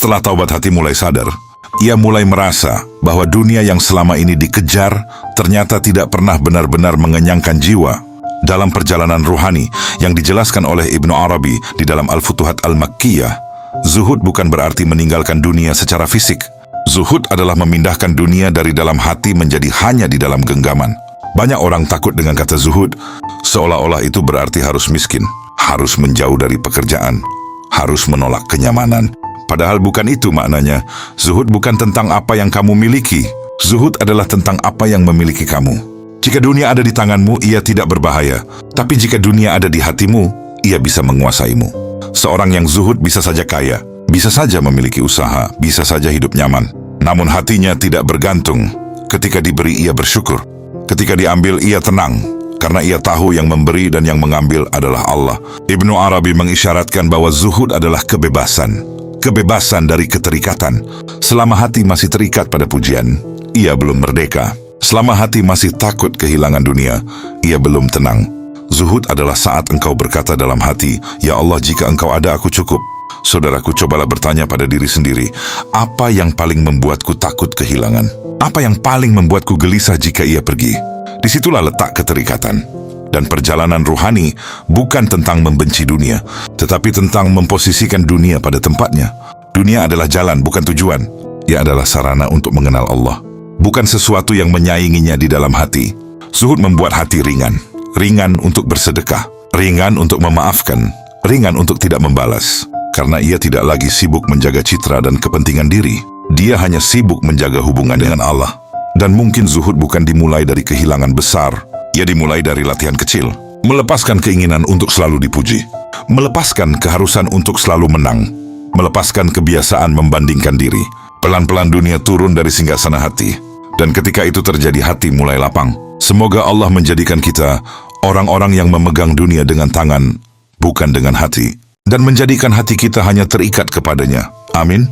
Setelah taubat hati mulai sadar, ia mulai merasa bahwa dunia yang selama ini dikejar ternyata tidak pernah benar-benar mengenyangkan jiwa. Dalam perjalanan ruhani yang dijelaskan oleh Ibnu Arabi di dalam Al-Futuhat Al-Makkiyah, zuhud bukan berarti meninggalkan dunia secara fisik. Zuhud adalah memindahkan dunia dari dalam hati menjadi hanya di dalam genggaman. Banyak orang takut dengan kata zuhud, seolah-olah itu berarti harus miskin, harus menjauh dari pekerjaan, harus menolak kenyamanan. Padahal bukan itu maknanya. Zuhud bukan tentang apa yang kamu miliki. Zuhud adalah tentang apa yang memiliki kamu. Jika dunia ada di tanganmu, ia tidak berbahaya. Tapi jika dunia ada di hatimu, ia bisa menguasaimu. Seorang yang zuhud bisa saja kaya, bisa saja memiliki usaha, bisa saja hidup nyaman. Namun hatinya tidak bergantung. Ketika diberi, ia bersyukur. Ketika diambil, ia tenang. Karena ia tahu yang memberi dan yang mengambil adalah Allah. Ibnu Arabi mengisyaratkan bahwa zuhud adalah kebebasan. Kebebasan dari keterikatan. Selama hati masih terikat pada pujian, ia belum merdeka. Selama hati masih takut kehilangan dunia, ia belum tenang. Zuhud adalah saat engkau berkata dalam hati, "Ya Allah, jika engkau ada, aku cukup." Saudaraku, cobalah bertanya pada diri sendiri, apa yang paling membuatku takut kehilangan? Apa yang paling membuatku gelisah jika ia pergi? Disitulah letak keterikatan. Dan perjalanan ruhani bukan tentang membenci dunia, tetapi tentang memposisikan dunia pada tempatnya. Dunia adalah jalan, bukan tujuan. Ia adalah sarana untuk mengenal Allah, bukan sesuatu yang menyainginya di dalam hati. Zuhud membuat hati ringan. Ringan untuk bersedekah, ringan untuk memaafkan, ringan untuk tidak membalas. Karena ia tidak lagi sibuk menjaga citra dan kepentingan diri. Dia hanya sibuk menjaga hubungan dengan Allah. Dan mungkin zuhud bukan dimulai dari kehilangan besar. Ia dimulai dari latihan kecil. Melepaskan keinginan untuk selalu dipuji. Melepaskan keharusan untuk selalu menang. Melepaskan kebiasaan membandingkan diri. Pelan-pelan dunia turun dari singgasana hati. Dan ketika itu terjadi, hati mulai lapang. Semoga Allah menjadikan kita orang-orang yang memegang dunia dengan tangan, bukan dengan hati. Dan menjadikan hati kita hanya terikat kepadanya. Amin.